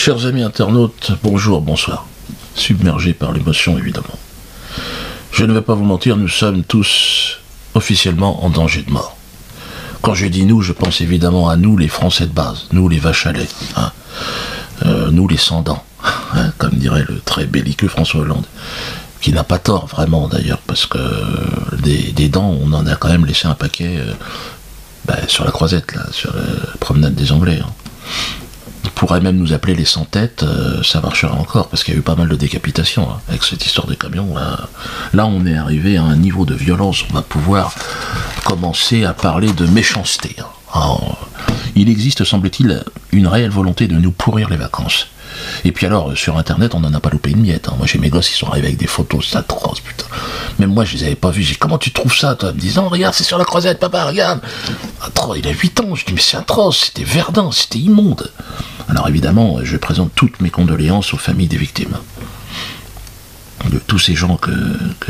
Chers amis internautes, bonjour, bonsoir. Submergés par l'émotion, évidemment. Je ne vais pas vous mentir, nous sommes tous officiellement en danger de mort. Quand je dis nous, je pense évidemment à nous, les Français de base, nous, les vaches à lait, hein. Nous, les sans-dents, hein, comme dirait le très belliqueux François Hollande, qui n'a pas tort, vraiment, d'ailleurs, parce que des dents, on en a quand même laissé un paquet sur la croisette, là, sur la promenade des Anglais, hein. On pourrait même nous appeler les sans-têtes, ça marchera encore, parce qu'il y a eu pas mal de décapitations, hein, avec cette histoire de camion. Là, on est arrivé à un niveau de violence, on va pouvoir commencer à parler de méchanceté. Hein. Alors, il existe, semble-t-il, une réelle volonté de nous pourrir les vacances. Et puis alors, sur Internet, on n'en a pas loupé une miette. Hein. Moi, j'ai mes gosses, ils sont arrivés avec des photos, c'est atroce, putain. Même moi, je les avais pas vus. J'ai dit, comment tu trouves ça, toi? Me disant, regarde, c'est sur la croisette, papa, regarde. Atroce, il a 8 ans. Je dis, mais c'est atroce, c'était verdun, c'était immonde. Alors évidemment, je présente toutes mes condoléances aux familles des victimes. De tous ces gens que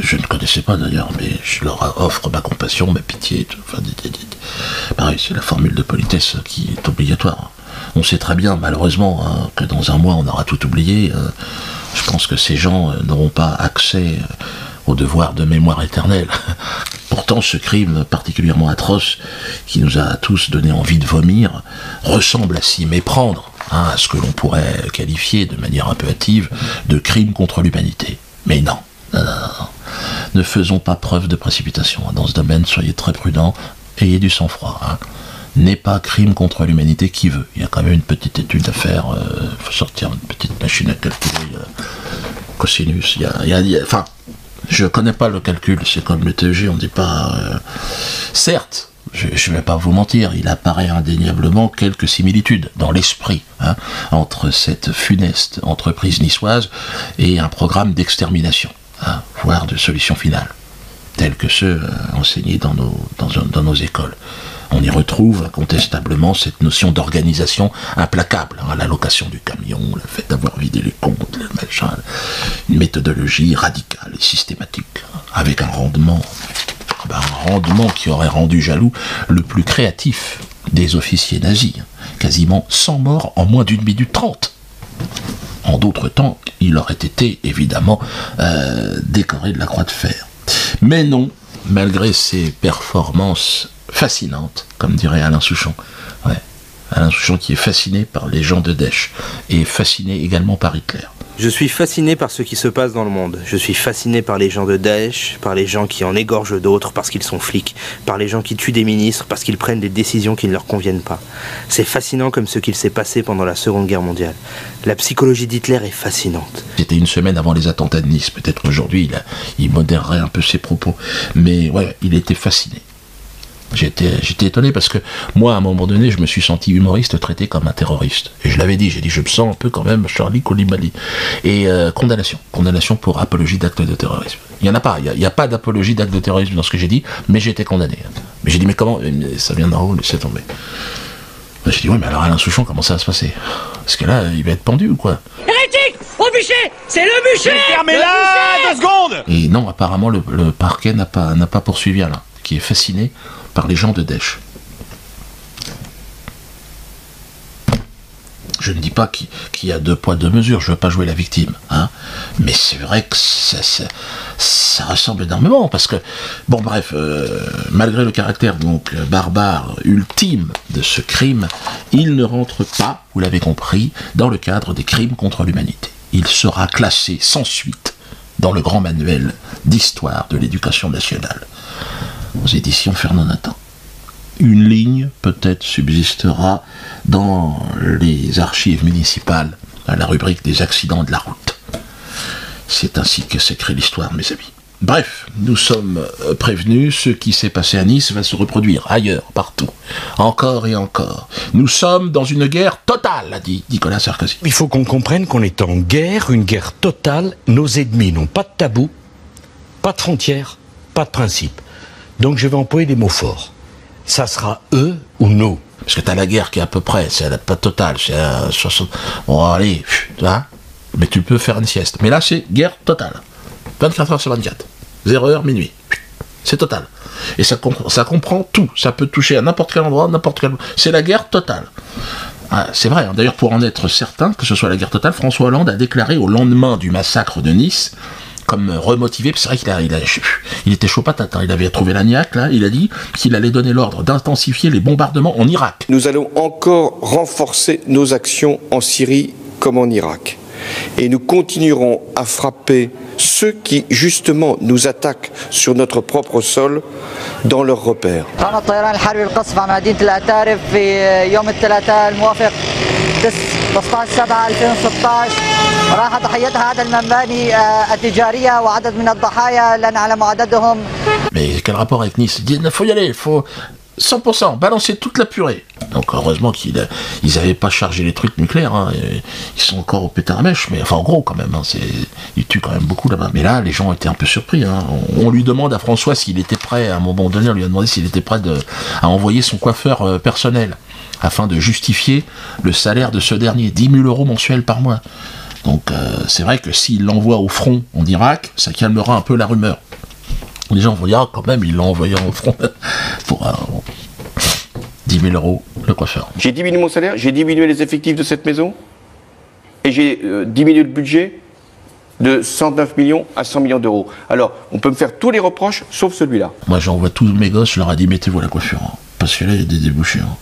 je ne connaissais pas d'ailleurs, mais je leur offre ma compassion, ma pitié. Tout. Enfin, pareil, c'est la formule de politesse qui est obligatoire. On sait très bien, malheureusement, hein, que dans un mois, on aura tout oublié. Je pense que ces gens n'auront pas accès au devoir de mémoire éternelle. Pourtant, ce crime particulièrement atroce, qui nous a tous donné envie de vomir, ressemble à s'y méprendre, hein, à ce que l'on pourrait qualifier de manière un peu hâtive de crime contre l'humanité. Mais non, ne faisons pas preuve de précipitation. Dans ce domaine, soyez très prudents, ayez du sang-froid. Hein. N'est pas crime contre l'humanité qui veut. Il y a quand même une petite étude à faire, il faut sortir une petite machine à calculer, cosinus, enfin, je connais pas le calcul, c'est comme le TEG, on dit pas... Certes, je ne vais pas vous mentir, il apparaît indéniablement quelques similitudes dans l'esprit, hein, entre cette funeste entreprise niçoise et un programme d'extermination, hein, voire de solution finale, tels que ceux enseignés dans nos écoles. On y retrouve incontestablement cette notion d'organisation implacable, hein, l'allocation du camion, le fait d'avoir vidé les comptes, le machin, une méthodologie radicale et systématique, hein, avec un rendement qui aurait rendu jaloux le plus créatif des officiers nazis, hein, quasiment 100 morts en moins d'1 minute 30. En d'autres temps, il aurait été évidemment décoré de la croix de fer. Mais non, malgré ses performances fascinante, comme dirait Alain Souchon. Ouais. Alain Souchon qui est fasciné par les gens de Daesh et fasciné également par Hitler. Je suis fasciné par ce qui se passe dans le monde. Je suis fasciné par les gens de Daesh, par les gens qui en égorgent d'autres parce qu'ils sont flics, par les gens qui tuent des ministres parce qu'ils prennent des décisions qui ne leur conviennent pas. C'est fascinant comme ce qu'il s'est passé pendant la Seconde Guerre mondiale. La psychologie d'Hitler est fascinante. C'était une semaine avant les attentats de Nice. Peut-être aujourd'hui, il modérerait un peu ses propos. Mais ouais, il était fasciné. J'étais étonné parce que moi, à un moment donné, je me suis senti humoriste traité comme un terroriste. Et je l'avais dit, j'ai dit, je me sens un peu quand même Charlie Coulibaly. Et condamnation pour apologie d'acte de terrorisme. Il n'y en a pas, il n'y a pas d'apologie d'acte de terrorisme dans ce que j'ai dit, mais j'ai été condamné. Mais j'ai dit, mais comment? Ça vient d'en haut, laissez tomber. J'ai dit, oui, mais alors Alain Souchon, comment ça va se passer? Parce que là, il va être pendu ou quoi? Hérétique! Au bûcher! C'est le bûcher! Fermez-la 2 secondes! Et non, apparemment, le parquet n'a pas poursuivi Alain, qui est fasciné par les gens de Daesh. Je ne dis pas qu'il y a 2 poids 2 mesures, je ne veux pas jouer la victime, hein, mais c'est vrai que ça ressemble énormément, parce que, bon bref, malgré le caractère donc barbare ultime de ce crime, il ne rentre pas, vous l'avez compris, dans le cadre des crimes contre l'humanité. Il sera classé sans suite dans le grand manuel d'histoire de l'éducation nationale, aux éditions Fernand Nathan. Une ligne, peut-être, subsistera dans les archives municipales, à la rubrique des accidents de la route. C'est ainsi que s'écrit l'histoire, mes amis. Bref, nous sommes prévenus, ce qui s'est passé à Nice va se reproduire ailleurs, partout, encore et encore. Nous sommes dans une guerre totale, a dit Nicolas Sarkozy. Il faut qu'on comprenne qu'on est en guerre, une guerre totale. Nos ennemis n'ont pas de tabou, pas de frontières, pas de principe. Donc je vais employer des mots forts. Ça sera eux ou nous. Parce que t'as la guerre qui est à peu près, c'est pas totale, c'est à 60... Bon allez, tu vois, mais tu peux faire une sieste. Mais là c'est guerre totale. 24 heures sur 24. 0 heure, minuit. C'est total. Et ça comprend tout. Ça peut toucher à n'importe quel endroit, n'importe quel... C'est la guerre totale. Ah, c'est vrai, hein. D'ailleurs, pour en être certain que ce soit la guerre totale, François Hollande a déclaré au lendemain du massacre de Nice, comme remotivé, c'est vrai qu'il était chaud patate, hein. Il avait trouvé la niaque, là, il a dit qu'il allait donner l'ordre d'intensifier les bombardements en Irak. Nous allons encore renforcer nos actions en Syrie comme en Irak. Et nous continuerons à frapper ceux qui, justement, nous attaquent sur notre propre sol dans leurs repères. Mais quel rapport avec Nice? Il dit, il faut y aller, il faut 100%, balancer toute la purée. Donc heureusement qu'ils n'avaient pas chargé les trucs nucléaires, hein. Ils sont encore au pétard à mèche, mais enfin en gros quand même, hein. Ils tuent quand même beaucoup là-bas. Mais là, les gens étaient un peu surpris, hein. On lui demande à François s'il était prêt, à un moment donné, on lui a demandé s'il était prêt à envoyer son coiffeur personnel, afin de justifier le salaire de ce dernier, 10 000 € mensuels par mois. Donc c'est vrai que s'il l'envoie au front en Irak, ça calmera un peu la rumeur. Les gens vont dire, ah, quand même, il l'a envoyé au front pour 10 000 € le coiffeur. J'ai diminué mon salaire, j'ai diminué les effectifs de cette maison, et j'ai diminué le budget de 109 millions à 100 millions d'euros. Alors, on peut me faire tous les reproches, sauf celui-là. Moi, j'envoie tous mes gosses, je leur ai dit, mettez-vous la coiffure, hein, parce que là, il y a des débouchés. Hein.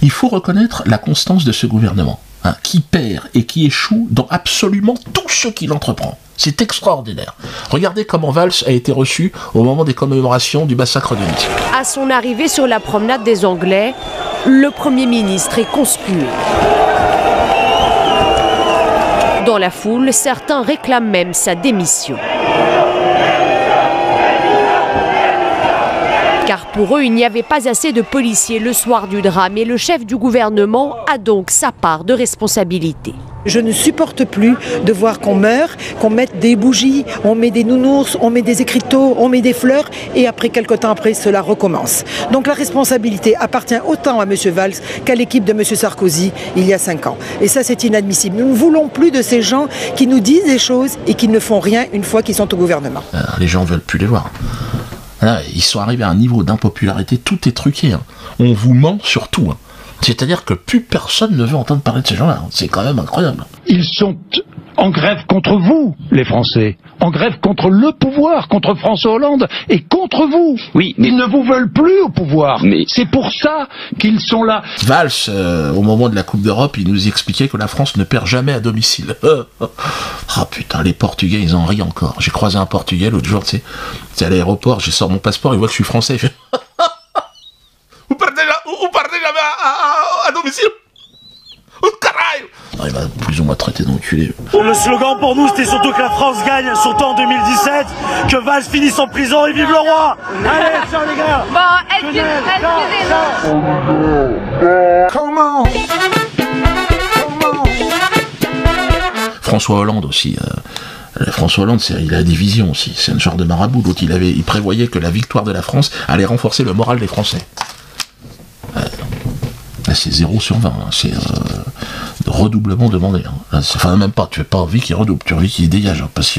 Il faut reconnaître la constance de ce gouvernement, hein, qui perd et qui échoue dans absolument tout ce qu'il entreprend. C'est extraordinaire. Regardez comment Valls a été reçu au moment des commémorations du massacre de Nice. À son arrivée sur la promenade des Anglais, le Premier ministre est conspué. Dans la foule, certains réclament même sa démission. Car pour eux, il n'y avait pas assez de policiers le soir du drame et le chef du gouvernement a donc sa part de responsabilité. Je ne supporte plus de voir qu'on meurt, qu'on mette des bougies, on met des nounours, on met des écriteaux, on met des fleurs et après quelques temps après, cela recommence. Donc la responsabilité appartient autant à M. Valls qu'à l'équipe de M. Sarkozy il y a 5 ans. Et ça, c'est inadmissible. Nous ne voulons plus de ces gens qui nous disent des choses et qui ne font rien une fois qu'ils sont au gouvernement. Les gens ne veulent plus les voir. Là, ils sont arrivés à un niveau d'impopularité, tout est truqué. Hein. On vous ment sur tout. Hein. C'est-à-dire que plus personne ne veut entendre parler de ces gens-là. C'est quand même incroyable. Ils sont en grève contre vous, les Français. En grève contre le pouvoir, contre François Hollande et contre vous. Oui, mais... Ils ne vous veulent plus au pouvoir. Mais c'est pour ça qu'ils sont là. Valls, au moment de la Coupe d'Europe, il nous expliquait que la France ne perd jamais à domicile. Ah putain, les Portugais, ils en rient encore. J'ai croisé un Portugais l'autre jour, tu sais. C'est à l'aéroport, je sors mon passeport, il voit que je suis français. Vous partez jamais à domicile. Non, il m'a plus ou moins traité d'enculé. Le slogan pour nous, c'était surtout que la France gagne son temps en 2017, que Valls finisse en prison et vive le roi. Allez, ciao les gars. Bon, excusez-moi. Comment François Hollande aussi. François Hollande, il a la division aussi. C'est un genre de marabout. L'autre, il prévoyait que la victoire de la France allait renforcer le moral des Français. Là, c'est 0 sur 20. Hein. C'est redoublement demandé. Hein. Là, enfin, même pas. Tu n'as pas envie qu'il redouble. Tu as envie qu'il dégage. Hein. Parce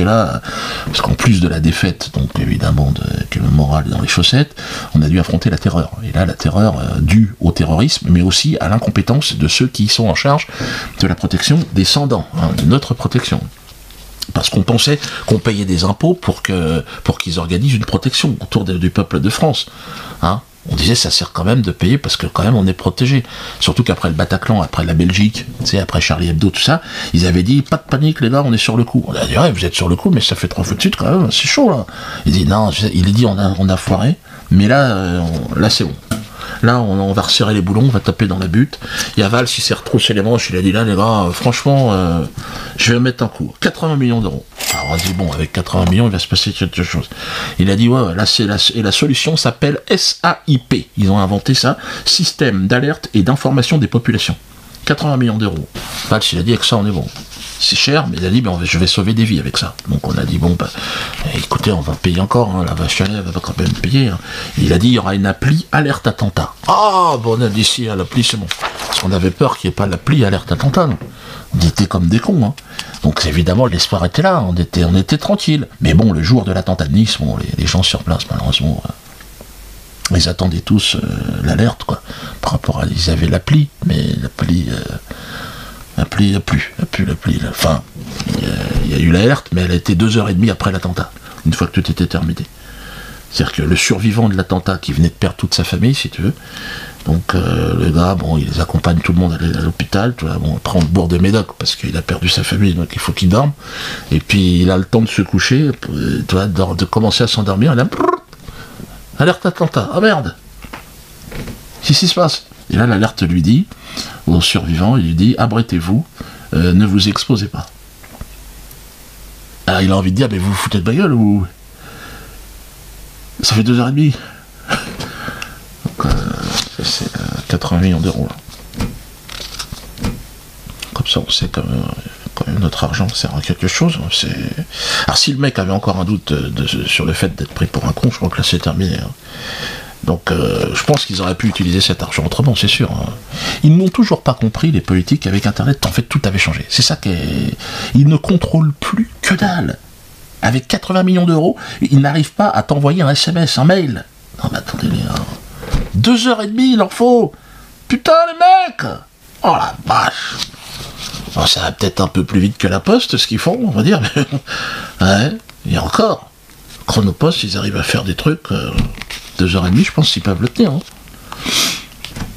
qu'en plus de la défaite, donc évidemment, que le moral dans les chaussettes, on a dû affronter la terreur. Et là, la terreur due au terrorisme, mais aussi à l'incompétence de ceux qui sont en charge de la protection des sans-dents, hein, de notre protection. Parce qu'on pensait qu'on payait des impôts pour qu'ils organisent une protection autour du peuple de France. Hein. On disait ça sert quand même de payer parce que quand même on est protégé. Surtout qu'après le Bataclan, après la Belgique, tu sais, après Charlie Hebdo, tout ça, ils avaient dit pas de panique les gars, on est sur le coup. On a dit ouais, vous êtes sur le coup, mais ça fait 3 fois de suite quand même, c'est chaud là. Il dit non, on a foiré, mais là c'est bon. Là, on va resserrer les boulons, on va taper dans la butte. Il y a Valls, il s'est retroussé les manches, il a dit là, les gars, franchement, je vais mettre un coup. 80 millions d'euros. Alors on a dit, bon, avec 80 millions, il va se passer quelque chose. Il a dit, ouais, là, et la solution s'appelle SAIP. Ils ont inventé ça, Système d'alerte et d'information des populations. 80 millions d'euros. Valls, il a dit, avec ça, on est bon. C'est cher, mais il a dit, je vais sauver des vies avec ça. Donc on a dit, bon, écoutez, on va payer encore, hein, la vache à lait, elle va quand même payer. Hein. Il a dit, il y aura une appli alerte attentat. Ah, bon, on a dit, si, l'appli, c'est bon. Parce qu'on avait peur qu'il n'y ait pas l'appli alerte attentat, non. On était comme des cons, hein. Donc évidemment, l'espoir était là, on était tranquille. Mais bon, le jour de l'attentat de Nice, bon, les gens sur place, malheureusement, Ils attendaient tous l'alerte, quoi. Par rapport à... Ils avaient l'appli, mais l'appli a plus. Enfin, il y a eu l'alerte, mais elle a été 2h30 après l'attentat, une fois que tout était terminé. C'est-à-dire que le survivant de l'attentat qui venait de perdre toute sa famille, si tu veux, donc le gars, bon, il les accompagne tout le monde à l'hôpital, tu vois, bon, après on le bourre de médoc parce qu'il a perdu sa famille, donc il faut qu'il dorme, et puis il a le temps de se coucher, tu vois, de commencer à s'endormir, il a alerte attentat, ah merde, qu'est-ce qui se passe? Et là l'alerte lui dit, au survivant, il lui dit, abritez-vous, ne vous exposez pas. Alors il a envie de dire, mais vous vous foutez de ma gueule ou... Ça fait 2h30. Donc, c'est 80 millions d'euros. Comme ça, on sait quand même notre argent sert à quelque chose. Alors, si le mec avait encore un doute sur le fait d'être pris pour un con, je crois que là, c'est terminé. Hein. Donc, je pense qu'ils auraient pu utiliser cet argent autrement, c'est sûr. Hein. Ils n'ont toujours pas compris, les politiques, avec Internet, en fait, tout avait changé. C'est ça ils ne contrôlent plus que dalle. Avec 80 millions d'euros, ils n'arrivent pas à t'envoyer un SMS, un mail. Non mais attendez, 2h30 il en faut. Putain les mecs. Oh la vache. Bon, ça va peut-être un peu plus vite que la Poste, ce qu'ils font, on va dire. Mais... ouais, et encore. Chronopost, ils arrivent à faire des trucs. 2h30, je pense qu'ils peuvent le tenir. Hein.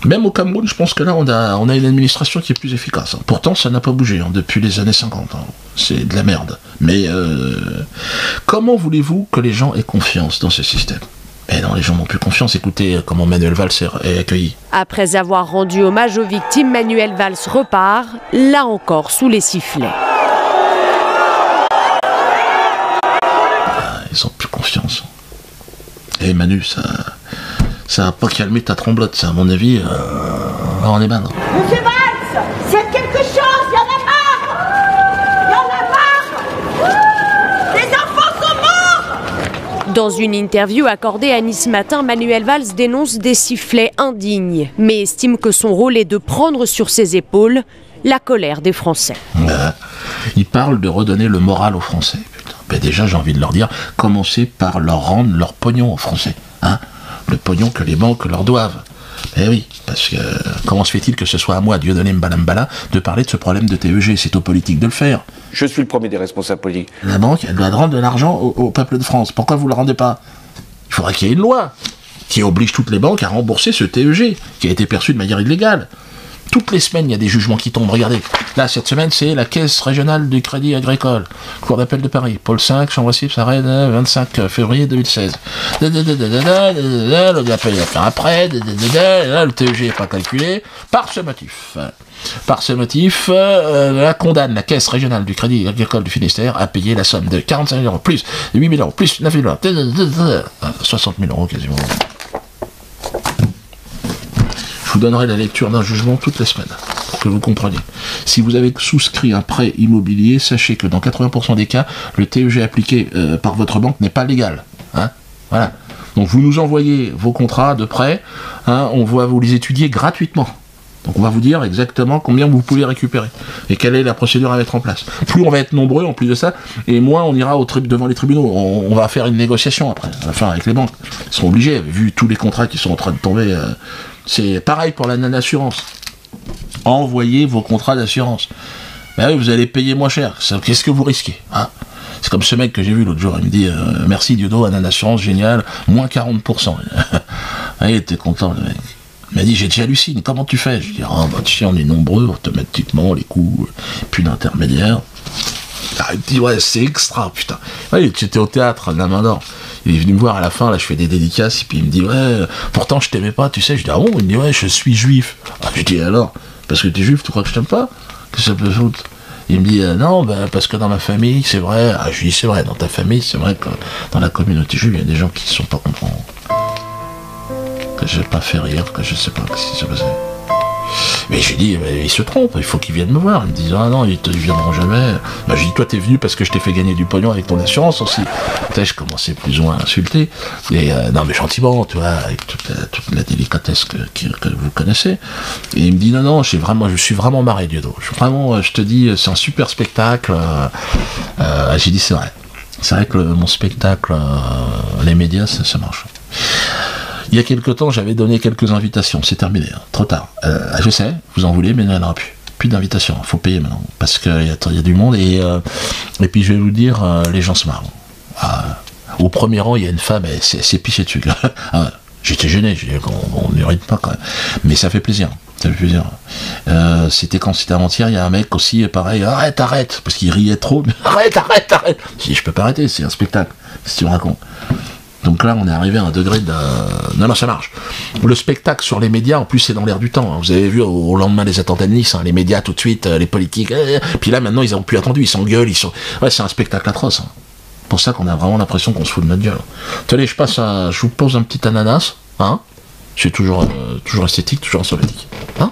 Même au Cameroun, je pense que là, on a une administration qui est plus efficace. Hein. Pourtant, ça n'a pas bougé hein, depuis les années 50. Hein. C'est de la merde. Mais comment voulez-vous que les gens aient confiance dans ce système? Eh non, les gens n'ont plus confiance. Écoutez comment Manuel Valls est accueilli. Après avoir rendu hommage aux victimes, Manuel Valls repart, là encore, sous les sifflets. Ah, ils n'ont plus confiance. Et Manu, ça n'a pas calmé ta tremblote, ça, à mon avis, on est banne. Monsieur Valls, c'est quelque chose, il y en a marre. Il y en a marre. Les enfants sont morts. Dans une interview accordée à Nice Matin, Manuel Valls dénonce des sifflets indignes, mais estime que son rôle est de prendre sur ses épaules la colère des Français. Il parle de redonner le moral aux Français. Ben déjà, j'ai envie de leur dire, commencez par leur rendre leur pognon aux Français. Hein, le pognon que les banques leur doivent. Eh oui, parce que comment se fait-il que ce soit à moi, Dieudonné Mbalambala, de parler de ce problème de TEG? C'est aux politiques de le faire. Je suis le premier des responsables politiques. La banque, elle doit rendre de l'argent au peuple de France. Pourquoi vous ne le rendez pas? Il faudrait qu'il y ait une loi qui oblige toutes les banques à rembourser ce TEG, qui a été perçu de manière illégale. Toutes les semaines, il y a des jugements qui tombent. Regardez, là, cette semaine, c'est la Caisse régionale du Crédit Agricole. Cour d'appel de Paris. Pôle 5, chambre 6, Sarène, 25 février 2016. Le appel à faire après. Le TEG n'est pas calculé. Par ce motif, la condamne la Caisse régionale du Crédit Agricole du Finistère à payer la somme de 45 000 euros, plus 8 000 euros, plus 9 000 euros, 60 000 euros quasiment. Je vous donnerai la lecture d'un jugement toutes les semaines, pour que vous compreniez. Si vous avez souscrit un prêt immobilier, sachez que dans 80% des cas, le TEG appliqué par votre banque n'est pas légal. Hein, voilà. Donc vous nous envoyez vos contrats de prêt, hein, on va vous les étudier gratuitement. Donc on va vous dire exactement combien vous pouvez récupérer et quelle est la procédure à mettre en place. Plus on va être nombreux en plus de ça, et moins on ira devant les tribunaux. On va faire une négociation après, à la fin avec les banques. Ils seront obligés, vu tous les contrats qui sont en train de tomber. C'est pareil pour la non-assurance. Envoyez vos contrats d'assurance. Ben oui, vous allez payer moins cher. Qu'est-ce que vous risquez, hein? C'est comme ce mec que j'ai vu l'autre jour, il me dit merci Diodo, un assurance génial, moins 40%. Il était content le mec. Il m'a dit j'ai halluciné, comment tu fais? Je dis bah tu sais, on est nombreux, automatiquement, les coûts, plus d'intermédiaires. Il me dit ouais c'est extra, putain. Ouais, j'étais au théâtre, la main d'or. Il est venu me voir à la fin, là je fais des dédicaces, et puis il me dit ouais, pourtant je t'aimais pas, tu sais. Je dis ah bon? Il me dit ouais, je suis juif. Ah, je dis alors, parce que t'es juif, tu crois que je t'aime pas? Que ça peut foutre? Il me dit non, bah, parce que dans ma famille, c'est vrai. Ah, je lui dis c'est vrai, dans ta famille, c'est vrai que dans la communauté juive, il y a des gens qui ne sont pas comprendre. Que j'ai pas fait rire, que je sais pas ce qui s'est passé. Mais j'ai dit, il se trompe, il faut qu'ils viennent me voir. Ils me disent, ah non, ils te viendront jamais. Bah, j'ai dit, toi t'es venu parce que je t'ai fait gagner du pognon avec ton assurance aussi. Je commençais plus ou moins à insulter. Et non, mais gentiment, tu vois, avec toute la délicatesse que vous connaissez. Et il me dit, non, je suis vraiment marré, Diodo. Je te dis, c'est un super spectacle. J'ai dit, c'est vrai. C'est vrai que mon spectacle, les médias, ça marche. Il y a quelque temps, j'avais donné quelques invitations. C'est terminé, hein, trop tard. Je sais, vous en voulez, mais il n'y en aura plus. Plus d'invitations. Il faut payer maintenant. Parce qu'il y a du monde. Et puis, je vais vous dire, les gens se marrent. Au premier rang, il y a une femme, elle s'est pichée dessus. J'étais gêné. J'ai dit qu'on ne mérite pas quand même. Mais ça fait plaisir. Ça fait plaisir. C'était quand c'était avant-hier, il y a un mec aussi, pareil, arrête, parce qu'il riait trop. Arrête. Je dis, je peux pas arrêter, c'est un spectacle. Si tu me racontes. Donc là, on est arrivé à un degré de... Non, ça marche. Le spectacle sur les médias, en plus, c'est dans l'air du temps. Vous avez vu au lendemain des attentats de Nice, les médias tout de suite, les politiques. Puis là, maintenant, ils n'ont plus attendu, ils s'engueulent, Ouais, c'est un spectacle atroce. C'est pour ça qu'on a vraiment l'impression qu'on se fout de notre gueule. Tenez, je vous pose un petit ananas, hein. C'est toujours esthétique, toujours soviétique. Hein.